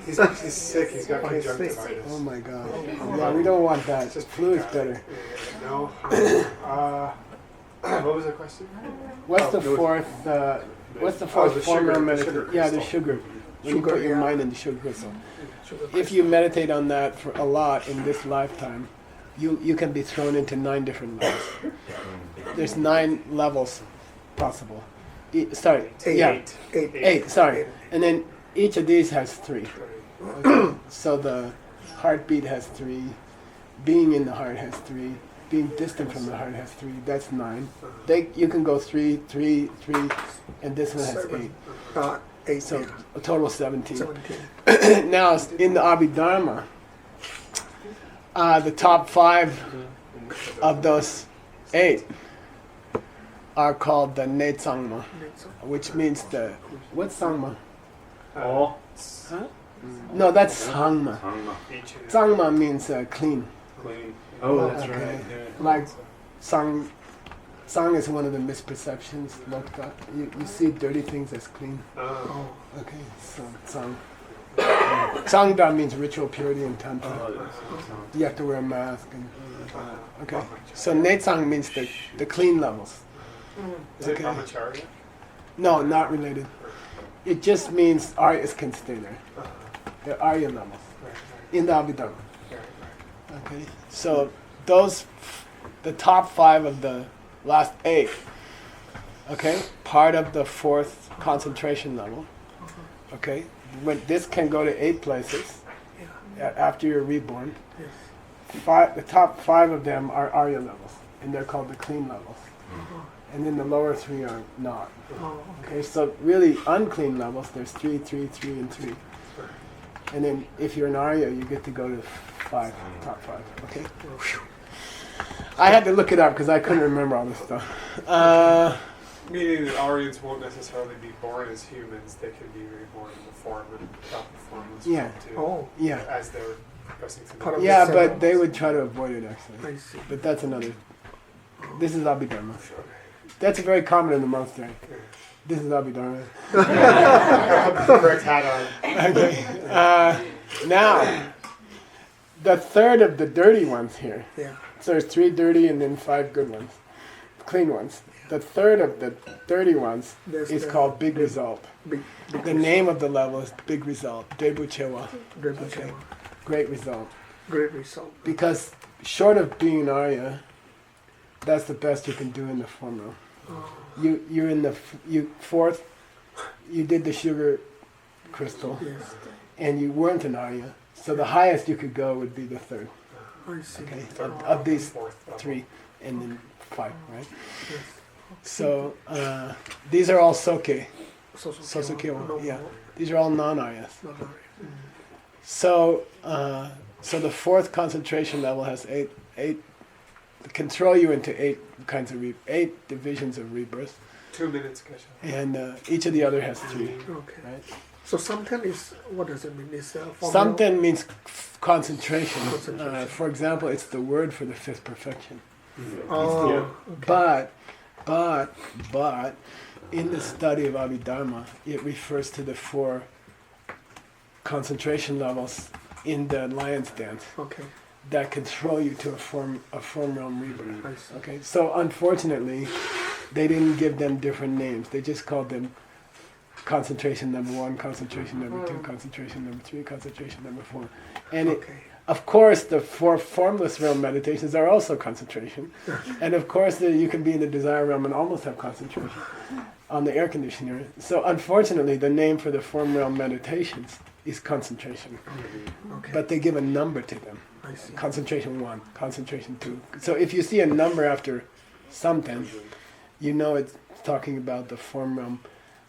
He's sick. He's got conjunctivitis. Oh my God! Yeah, we don't want that. Flu is better. No. What was the question? What's the there was- 4th? What's the Oh, 4th the form sugar- of the meditation? sugar Yeah, the crystal. sugar. When you Sugar, put your yeah. mind in the sugar crystal. If you meditate on that for a lot in this lifetime, you can be thrown into 9 different levels. There's 9 levels possible. Sorry, 8. yeah, 8. 8. Sorry, and then each of these has 3. Okay? So the heartbeat has 3. Being in the heart has 3. Being distant from the heart has 3. That's 9. You can go 3, 3, 3, and this one has 8. 8. So a total of 17. 17. Now, in the Abhidharma, the top 5 of those 8 are called the Netsangma, which means the... What's Sangma? All. Huh? No, that's Sangma. Each and Sangma means clean. Clean. Oh, that's Okay. right. Yeah. Like Sang is one of the misperceptions. Lokta. You see dirty things as clean. Oh. Okay, so Sang. Sangda means ritual purity in Tantra. Oh, yes. You have to wear a mask. And, okay, so Netsang means the clean levels. Is it Okay. brahmacharya? No, not related. It just means Aryas can stay there. The Arya levels in the Abhidharma. Okay, so the top 5 of the last 8. Okay, part of the 4th concentration level. Okay, but this can go to 8 places after you're reborn. The top 5 of them are Arya levels, and they're called the clean levels. And then the lower 3 are not. Okay, so really unclean levels, there's 3, 3, 3, and 3. And then if you're an Arya, you get to go to 5, top 5. Okay. I had to look it up because I couldn't remember all this stuff. Meaning that Aryans won't necessarily be born as humans; they can be reborn in the form and adopt the formless Yeah. form too. Oh, Yeah. As they're progressing through Part the of Yeah, the but they would try to avoid it actually. I see. But that's another. This is Abhidharma. That's very common in the monastery. This is Abhidharma. have the correct hat on. Okay. Now, the third of the dirty ones here. Yeah. So there's 3 dirty and then 5 good ones, clean ones. The third of the dirty ones There's is the called Big Result. Big The name of the level is Big Result. Debuchewa. Okay. Great result. Great result. Because short of being an Arya, that's the best you can do in the form realm. You're in the 4th. You did the sugar crystal, Yes. and you weren't an Arya. So the highest you could go would be the 3rd. I see. Okay, of these Fourth level. 3, and then 5, right? Yes. So these are all soke. Sosukewa. Sosukewa, yeah. These are all non-Aryas. Not Arya. So so the 4th concentration level has 8 control you into 8 kinds of 8 divisions of rebirth, 2 minutes, Kesha. and each of the other has 3. Okay. Right? So something is, what does it mean? Is Something means concentration. Concentration. For example, it's the word for the 5th perfection. Oh, Yeah. okay. But But in the study of Abhidharma, it refers to the 4 concentration levels in the lion's dance Okay. that can throw you to a form realm rebirth. I see. Okay, so unfortunately, they didn't give them different names. They just called them concentration number 1, concentration number 2, concentration number 3, concentration number 4. And Okay. of course, the 4 formless realm meditations are also concentration. And of course, you can be in the desire realm and almost have concentration on the air conditioner. So unfortunately, the name for the form realm meditations is concentration. Okay. But they give a number to them. I see. Concentration 1, concentration 2. So if you see a number after something, you know it's talking about the form realm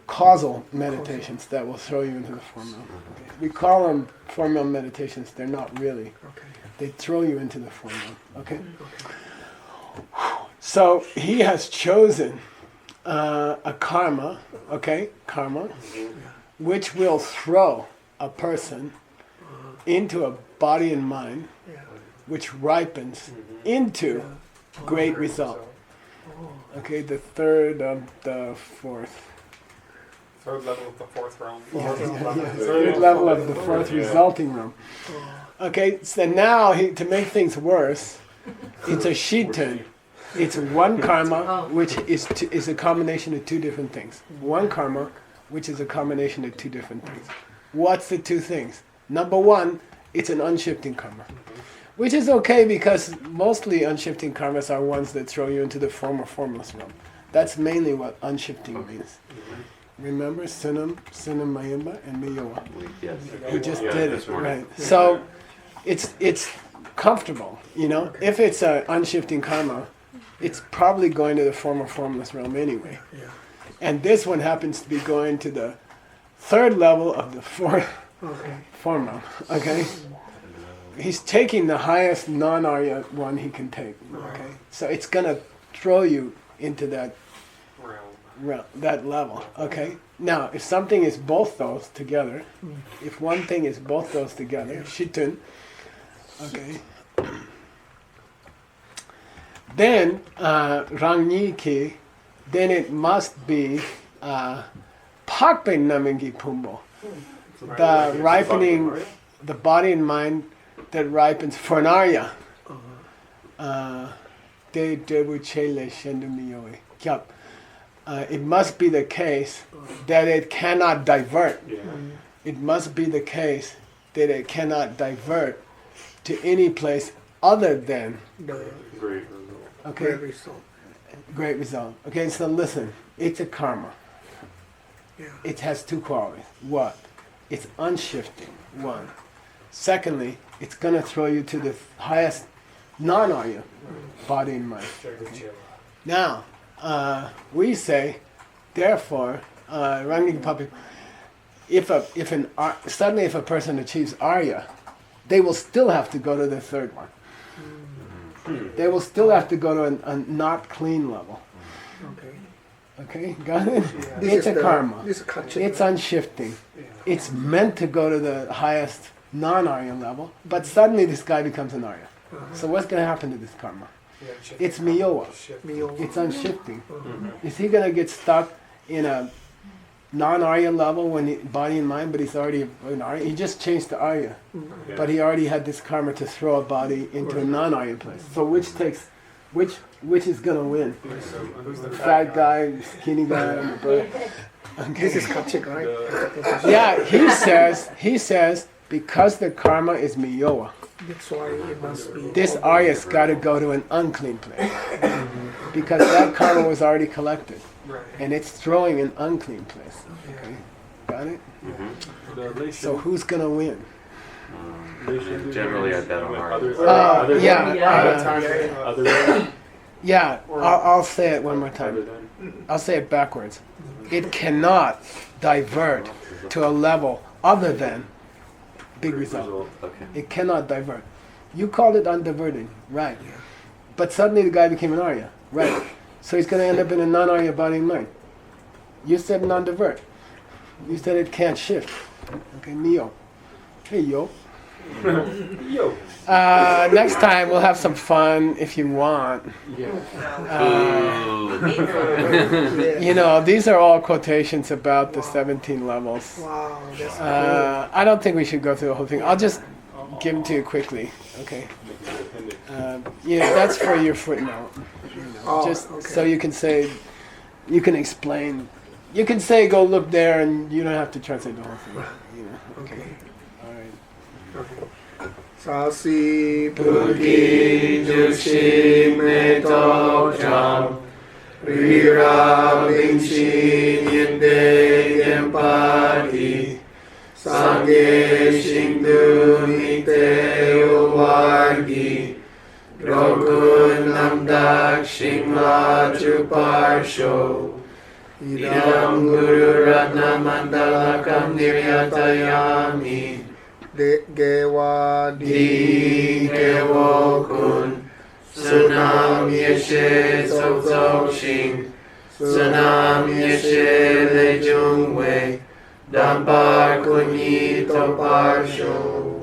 causal meditations that will throw you into the form realm. Okay. We call them form realm meditations. They're not really. Okay. They throw you into the form realm. Okay? Okay. So he has chosen a karma, okay? Karma, which will throw a person into a body and mind, Yeah. which ripens into great result. Okay, the third of the 4th. Third level of the 4th realm. Third level of the 4th resulting realm. Okay, so now to make things worse, it's a shitun. It's one karma, which is a combination of 2 different things. One karma, which is a combination of 2 different things. What's the 2 things? Number 1, it's an unshifting karma. Which is okay because mostly unshifting karmas are ones that throw you into the form or formless realm. That's mainly what unshifting means. Remember Sinam, Mayimba, and Miyoa. Yes. We just Yeah, did this it, morning. right? So it's comfortable, you know. If it's an unshifting karma, it's probably going to the form or formless realm anyway. Yeah. And this one happens to be going to the 3rd level of the 4th Okay. form realm. Okay. He's taking the highest non-Arya one he can take. Okay, so it's gonna throw you into that that level. Okay. Now, if something is both those together, if one thing is both those together, shitun. Okay. Then rangni ki, then it must be pakpe namingi pumbo, the ripening, the body and mind that ripens for an Arya. It must be the case that it cannot divert. It must be the case that it cannot divert to any place other than The Great. okay. great result. Great result. Okay, so listen, it's a karma. Yeah. It has 2 qualities. What? It's unshifting. 1. Secondly, it's going to throw you to the highest non-Arya body and mind. Okay. Now, we say, therefore, Ranging Papi, suddenly if a person achieves Arya, they will still have to go to the 3rd one. They will still have to go to a not clean level. Okay. Okay, got it? This It's is a karma. This is kachit. It's unshifting. It's meant to go to the highest non-Arya level, but suddenly this guy becomes an Arya. So what's going to happen to this karma? It's miyoa. It's unshifting. Is he going to get stuck in a non-Arya level when body and mind, but he's already an Arya? He just changed to Arya, but he already had this karma to throw a body into a non-Arya place. So which is going to win? The fat guy, skinny guy, and the bird. Okay. This is kachit, right? Yeah, he says because the karma is miyoa, That's why it must be. this Arya's got to go to an unclean place because that karma was already collected, and it's throwing an unclean place. Okay, got it? So who's gonna win? Generally, I bet on Arya. Yeah, I'll say it one more time. I'll say it backwards. It cannot divert to a level other than big result. Okay. It cannot divert. You called it undiverting, right? But suddenly the guy became an Arya, right? So he's going to end up in a non-Arya body and mind. You said non-divert. You said it can't shift. Okay, Neo. Hey, yo. Yo. Next time we'll have some fun if you want. You know, these are all quotations about the 17 levels. Wow, that's I don't think we should go through the whole thing. I'll just give them to you quickly. Okay. Yeah, that's for your footnote. Oh, Just okay. so you can say, you can explain. You can say, go look there, and you don't have to translate the whole thing. You know. Okay. All right. Sasi puki jushi meto cham Rira bingshi yende gempati Sange shingdu nite uwargi Rokun namdak shingla chuparsho Idam guru ratna mandalakam niryatayami De gewa di gewo kun Sunam yeshe zog shing Sunam yeshe le jung wei Dampar kunyi topar sho